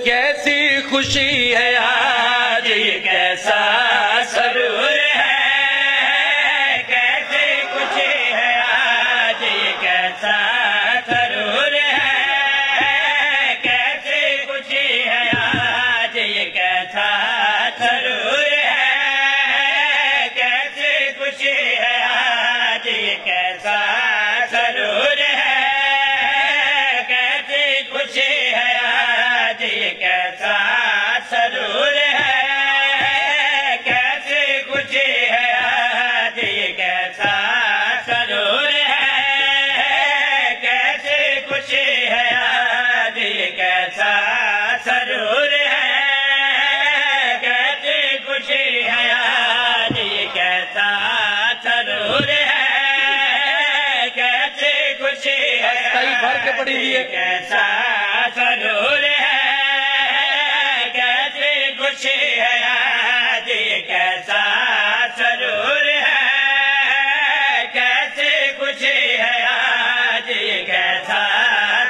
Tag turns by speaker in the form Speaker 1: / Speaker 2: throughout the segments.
Speaker 1: کیسی خوشی ہے آج یہ کیسا سرور ہے، کیسی خوشی ہے آج یہ کیسا سرور ہے، کیسی خوشی ہے آج یہ کیسا سرور ہے، کیسی خوشی ہے آج یہ کیسا سرور ہے، کیسی خوشی ہے آج یہ کیسا سرور ہے، کیسی خوشی ہے آج یہ کیسا سرور ہے، کیسی خوشی ہے آج یہ کیسا سرور ہے، کیسی خوشی ہے آج یہ کیسا سرور ہے، کیسی خوشی ہے بھر کے پڑھی دیئے کیسا سرور ہے، کیسی خوشی ہے آج یہ کیسا سرور ہے، کیسی خوشی ہے آج یہ کیسا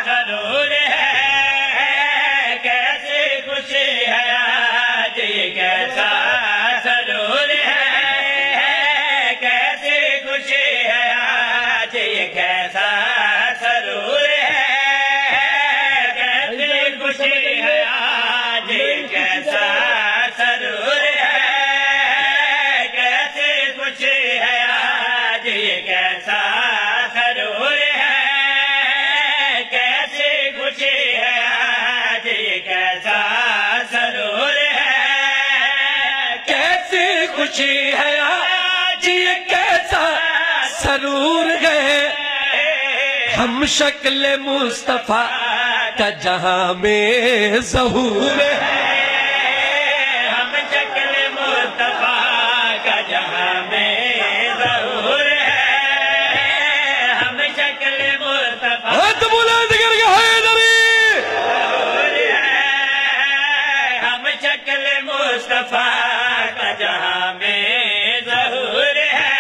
Speaker 1: سرور ہے، کیسی خوشی ہے آج یہ کیسا سرور ہے، کیسی خوشی ہے آج یہ کیسا سرور ہے، کیسی خوشی ہے آج یہ کیسا سرور ہے، کیسی خوشی ہے آج یہ کیسا سرور ہے، کیسی خوشی ہے آج یہ کیسا سرور ہے، کیسی خوشی ہے آج یہ کیسا سرور ہے، ہم شکل مصطفیٰ کا جہاں میں ظہور ہے، ہم شکل مصطفیٰ کا جہاں میں ظہور ہے، ہم شکل مصطفیٰ ہاتھ بلند کر کے حیدری ظہور ہے، ہم شکل مصطفیٰ کا جہاں میں ظہور ہے،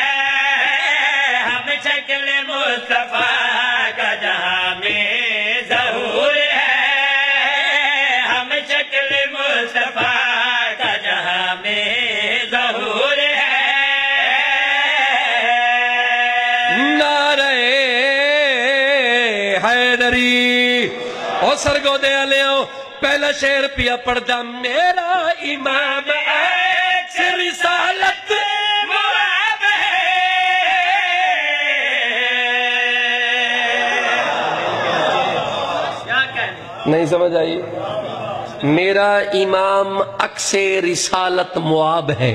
Speaker 1: ہم شکل مصطفیٰ کا جہاں میں ظہور ہے، ہم شکل مصطفیٰ کا جہاں میں ظہور ہے، نعرہ حیدری او سرگو دے علیوں پہلا شعر پیا پڑھدا میرا امام ایک رسالت مواب ہے، نہیں سمجھ آئی؟ میرا امام عکس رسالت مواب ہے،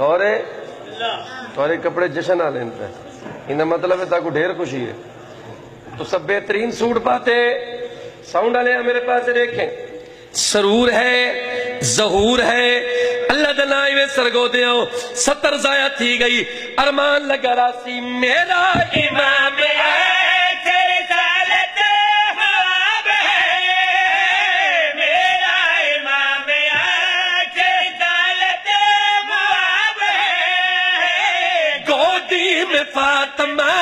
Speaker 1: اور کپڑے جشن آ لیتا ہے، انہا مطلب ہے تاکو ڈھیر خوشی ہے، تو سب بہترین سوٹ پاتے ساؤنڈ آلے میرے پاس دیکھیں، سرور ہے، ظہور ہے، اللہ دنائی میں سرگو دے ہوں 70 ضائع تھی گئی، ارمان لگا راسی میرا امام ہے، فاطمہ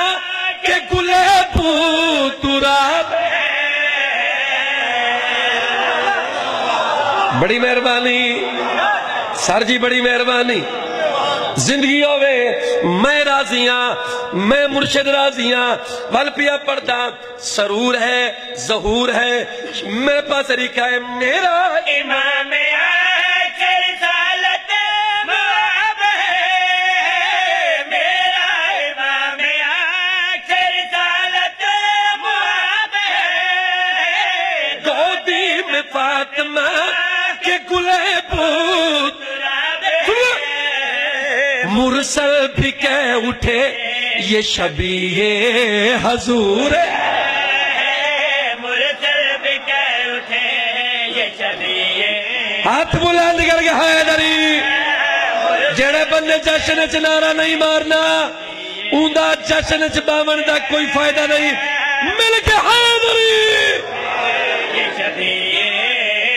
Speaker 1: کے گلے پوتراب بڑی مہربانی سر جی، بڑی مہربانی، زندگیوں میں راضیاں میں مرشد راضیاں والپیا پڑھتا سرور ہے، ظہور ہے، میرے پاس لکھا ہے میرا امام فاطمہ کے گلے پوت مرسل بھی کہہ اٹھے یہ شبیہ حضور ہے، مرسل بھی کہہ اٹھے یہ شبیہ، ہاتھ بلند کر کے حیدری جڑے بندے جشن چ نعرہ نہیں مارنا اوندا جشن چ باون دا کوئی فائدہ نہیں، مل کے حیدری یہ شبیہ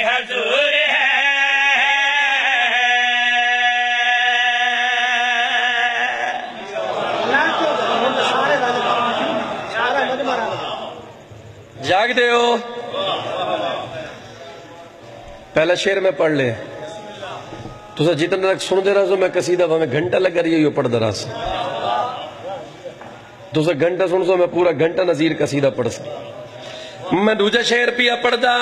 Speaker 1: حضور ہے، جاگ دے ہو؟ پہلا شعر میں پڑھ لے تو جتنا تک سن دے رہا سو میں قصیدہ میں گھنٹہ لگ رہی ہے پڑھ دے رہا سو تو گھنٹہ سن سو میں پورا گھنٹہ نظیر قصیدہ پڑھ سو میں دوجہ شعر پیا پڑھ دا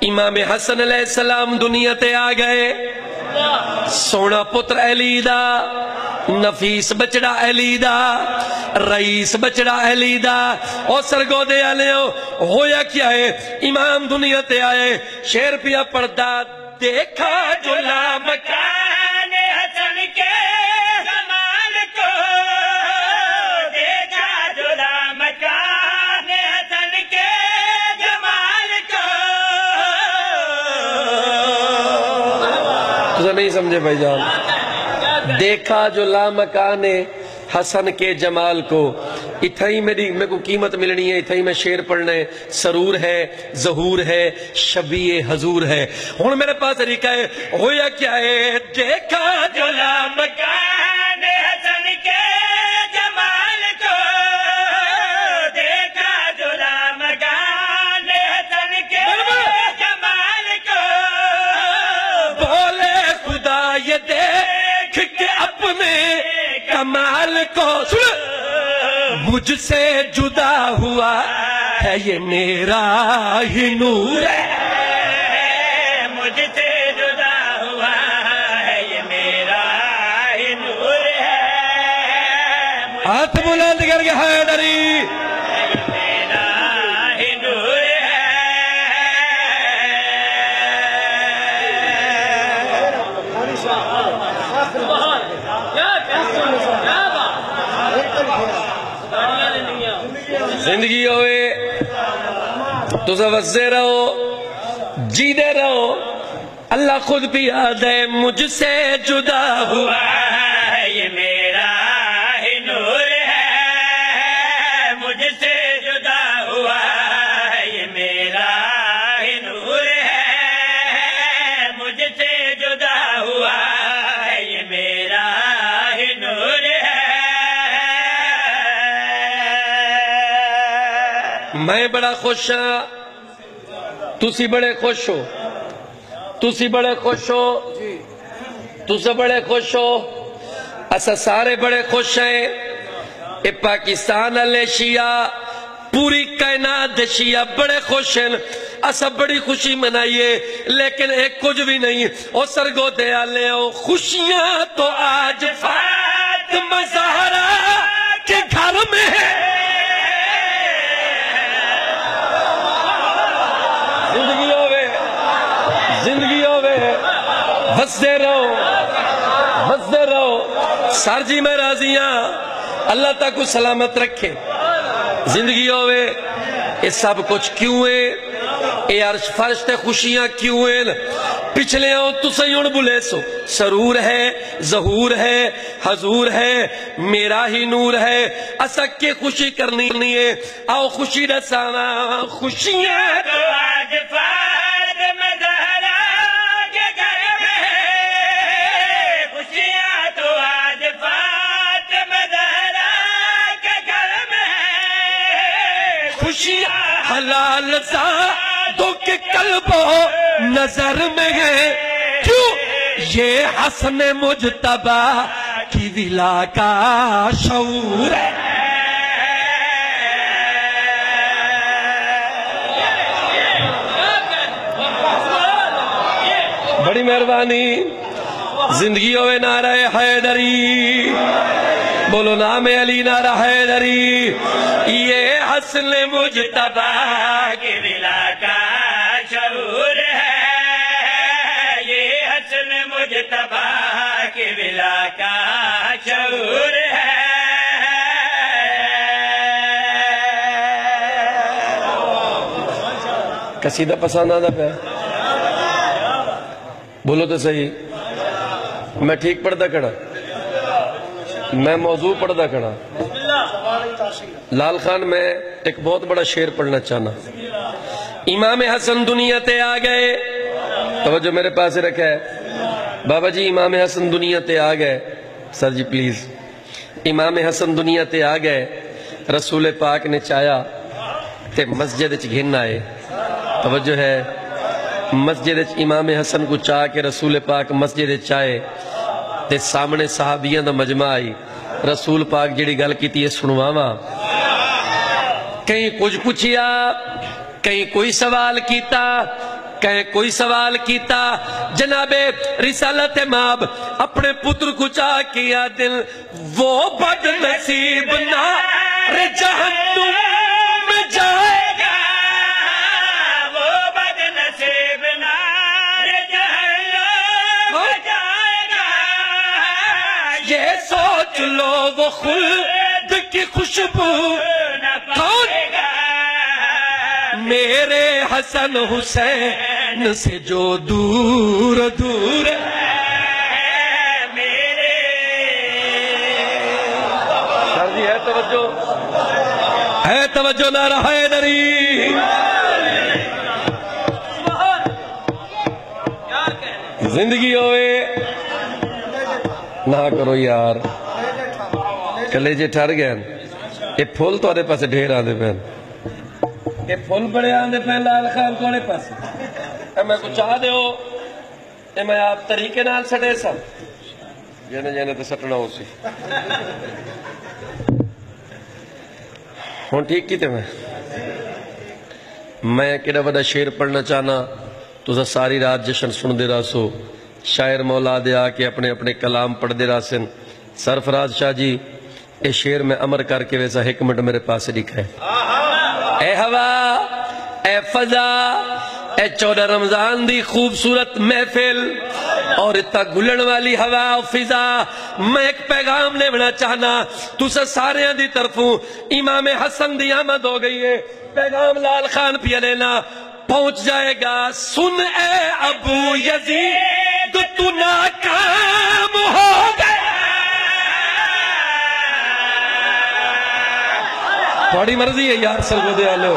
Speaker 1: امام حسن علیہ السلام دنیا تے آ گئے سونا پتر علی دا نفیس بچڑا علی دا رئیس بچڑا علی دا او سرگو دے آلے ہویا کیا ہے امام دنیا تے آئے شعر پیا پڑھ دا دیکھا جو لامکان حسن کے جمال کو دیکھا جو لامکان حسن کے جمال کو تو نہیں سمجھے بھائی جان دیکھا جو لامکان حسن کے جمال کو اتھائی میری کو قیمت ملنی ہے اتھائی میں شعر پڑھنے سرور ہے ظہور ہے شبیہ حضور ہے ہون میرے پاس طریقہ ہے ہویا کیا ہے دیکھا جو لامکان حسن کے جمال کو دیکھا جو لامکان حسن کے جمال کو بولے خدا یہ دیکھ کے اپنے کمال کو سن مجھ سے جدا ہوا ہے یہ میرا ہی نور ہے مجھ سے جدا ہوا ہے یہ میرا ہی نور ہے ہاتھ بلند کر کے حیدری میرا ہی نور زندگی ہوئے تو سوزے رہو جیدے رہو اللہ خود بھی یاد ہے مجھ سے جدا ہوا ہے یہ میرا ہی نور ہے مجھ سے جدا ہوا ہے یہ میرا ہی نور ہے مجھ سے جدا ہوا ہے یہ میرا ہی نور ہے میں بڑا خوش ہاں تسی بڑے خوش ہو تسی بڑے خوش ہو تسی بڑے خوش ہو اسا سارے بڑے خوش ہیں اے پاکستان والے شیعہ پوری کائنات دے شیعہ بڑے خوش ہیں اسا بڑی خوشی منائیے لیکن ایک کچھ بھی نہیں او سرگو دے آلے ہو خوشیاں تو آج فاطمہ زہرا کے گھر میں ہے بستے رہو سر جی میں راضیاں اللہ تک کو سلامت رکھے زندگی ہوئے یہ سب کچھ کیوں ہے یہ عرش فرش تے خوشیاں کیوں ہیں پچھلے ہوں تو سیون بلے سو سرور ہے ظہور ہے حضور ہے میرا ہی نور ہے اسک کے خوشی کرنی ہے آؤ خوشی رسانا خوشیاں تو آج فاطمہ زہرا کے گھر میں خوشیاں تو آج فاطمہ زہرا کے گھر میں خوشیاں حلال سعادوں کے قلب و نظر میں ہے کیوں یہ حسن مجتبی کی ولا کا شعور ہے بڑی مہربانی زندگی ہوئے نعرہ حیدری بولو نام علی نعرہ حیدری یہ حسن مجتبی کی ولا کا شعور ہے یہ حسن مجتبی کی ولا کا شعور ہے قصیدہ پسند آدھا پہ بولو تو صحیح میں ٹھیک پڑھتا کھڑا میں موضوع پڑھتا کھڑا لال خان میں ایک بہت بڑا شعر پڑھنا چاہنا امام حسن دنیا تے آ گئے توجہ میرے پاس رکھا ہے بابا جی امام حسن دنیا تے آ گئے سر جی پلیز امام حسن دنیا تے آ گئے رسول پاک نے چاہیا تے مسجد وچ گھن آئے. توجہ ہے, مسجد وچ امام حسن کو چاہ کے رسول پاک مسجد وچ آئے تے سامنے صحابیاں دا مجمع آئی. رسول پاک جڑی گل کیتی ہے سنواواں. کہیں کچھ پوچھیا, کہیں کوئی سوال کیتا, کہیں کوئی سوال کیتا. جناب رسالت ماب اپنے پتر کو چاہ کیا دل, وہ بد نصیب نار جہنم میں جائے گا,
Speaker 2: وہ بد نصیب نار جہنم میں جائے گا.
Speaker 1: یہ سوچ لو وہ خلد کی خوشبو کون میرے حسن حسین سے جو دور دور
Speaker 2: میرے.
Speaker 1: سر جی ہے توجہ, ہے توجہ, نعرہ حیدری. زندگی ہوئے نہ کرو یار, کلیجے ٹھر گئے. یہ پھول تو آدھے پاسے ڈھیر آدھے پہن, یہ پھول بڑے آدھے پہن لال خان کو آدھے پاسے. اے میں کچھ آ دے ہو, اے میں آپ طریقے نال سٹے سا جینے جینے تے سٹنا ہو سی. ہون ٹھیک کی تے میں کیڑا بڑا شعر پڑھنا چاہنا تو ساری رات جشن سن دے رہا سو. شاعر مولا دے آ کے اپنے اپنے کلام پڑھ دے رہا سن. سرفراز شاہ جی اے شعر میں امر کر کے ویسا حکمت میرے پاس لکھا ہے. اے ہوا, اے فضا, اے 14 رمضان دی خوبصورت محفل اور اتنا گلن والی ہوا و فضا, میں ایک پیغام لینا چاہنا تُسا سارے دی طرفوں. امام حسن دی آمد ہو گئی ہے, پیغام لال خان پیا لینا پہنچ جائے گا. سن اے ابو یزید تو ناکام ہو گیا. تھوڑی مرضی ہے یار سلو دے آلو,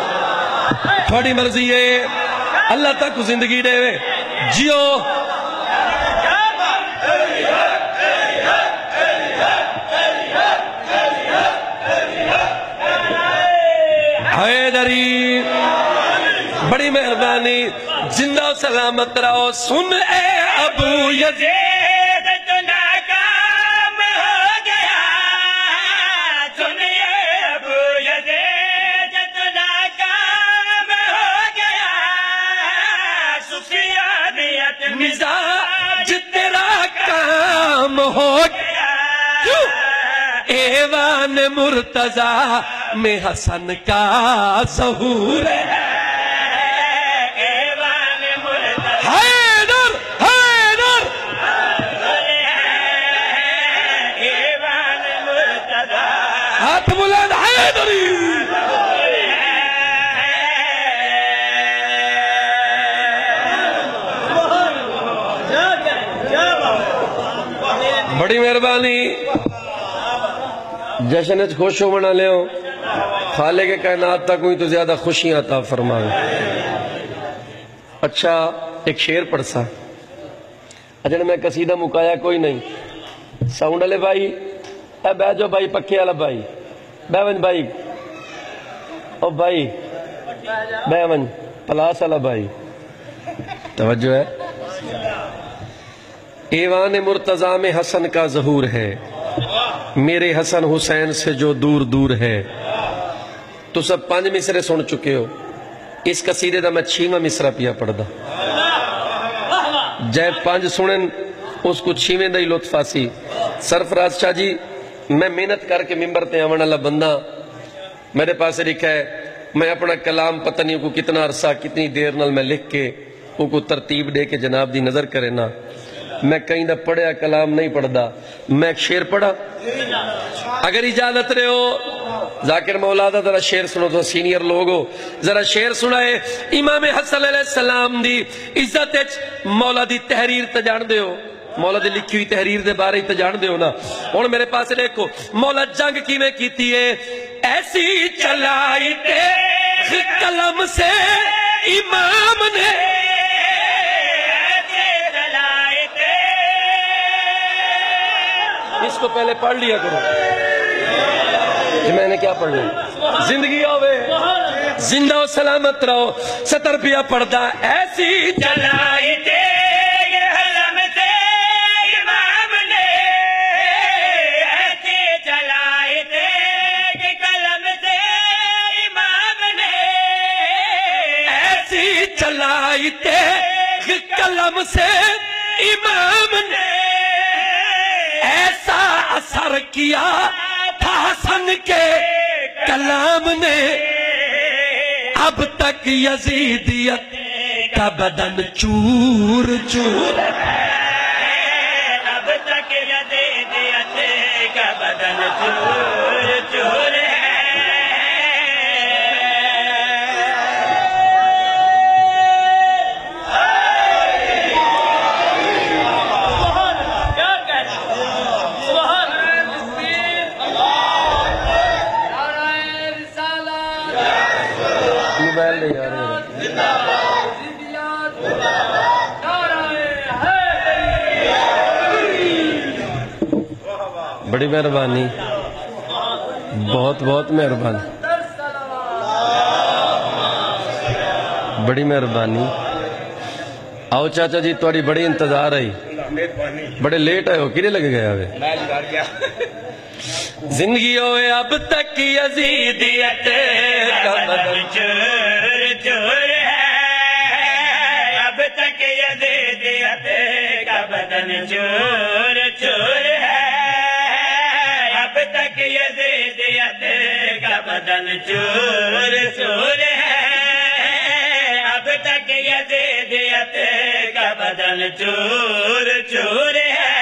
Speaker 1: تھوڑی مرضی ہے, اللہ تک زندگی دے وے جیو. حیدری بڑی مہربانی, زندہ و سلامت رہو. سن اے ابو یزید
Speaker 2: تو ناکام ہو گیا. سن اے ابو یزید تو ناکام ہو گیا. سفیانیت
Speaker 1: مزاج تیرا کام ہو گیا. ایوان مرتضی میں حسن کا ظہور ہے.
Speaker 2: ایوان مرتضی
Speaker 1: حیدر, حیدر,
Speaker 2: ایوان مرتضی
Speaker 1: ہاتھ بلند حیدری. بڑی مہربانی, جشن اچ خوش ہو منا لے ہو. خالق کائنات تک ہوئی تو زیادہ خوشیاں عطا فرمائے. اچھا ایک شعر پڑھ سا, اجن میں قصیدہ مکایا کوئی نہیں. ساؤنڈ والے بھائی اے بہ جو بھائی, پکے والا بھائی بہ ون بھائی, او بھائی بہ ون, پلاس والا بھائی توجہ ہے. ایوان مرتضی میں حسن کا ظہور ہے, میرے حسن حسین سے جو دور دور ہے. تو سب 5 مصرے سن چکے ہو, اس قصیدے دا میں 6واں مصرا پیا پڑھ دا. جائے 5 سنن اس کو 6ویں دا ہی لطف آسی. سرفراز شاہ جی میں محنت کر کے ممبر تے آون والا بندہ, میرے پاس لکھا ہے میں اپنا کلام پتہ نہیں کو کتنا عرصہ کتنی دیر نال میں لکھ کے کو ترتیب دے کے جناب دی نظر کرے نا. میں کہیں دا پڑھیا کلام نہیں پڑھ دا. میں ایک شعر پڑھا, اگر اجازت رہے ہو ذاکر مولا دا ذرا شعر سنو تو سینئر لوگ ہو, ذرا شعر سنائے. امام حسن علیہ السلام دی عزت اچ مولا دی تحریر تے جان دے ہو, مولا دی لکھی ہوئی تحریر دے بارے تے جان دے ہو نا. ہن میرے پاس دیکھو مولا جنگ کیویں کیتی ہے. ایسی چلائی تے قلم سے امام نے, اس کو پہلے پڑھ لیا کرو کہ میں نے کیا پڑھ لیا. زندگی آوے زندہ و سلامت رہو. 70 پیا پڑھدا ایسی
Speaker 2: چلائی تیگ حلم سے امام نے ایسی چلائی تیگ قلم سے امام نے
Speaker 1: ایسی چلائی تیغ قلم سے امام نے ایسا اثر کیا تھا حسن کے کلام نے اب تک یزیدیت کا بدن چور چور
Speaker 2: اب تک یزیدیت کا بدن چور چور ہے
Speaker 1: موبائل لے جا رہے ہیں. بڑی مہربانی, بہت بہت مہربانی, بڑی مہربانی. آؤ چاچا جی تھوڑی بڑی انتظار آئی, بڑے لیٹ آئے ہو, کنے لگے گئے ہوئے زندگی ہوئے اب تک یزیدیت کا بدن
Speaker 2: چور چور ہے اب تک یزیدیت کا بدن چور چور ہے اب تک یزیدیت کا بدن چور چور ہے اب تک یزیدیت کا بدن چور چور ہے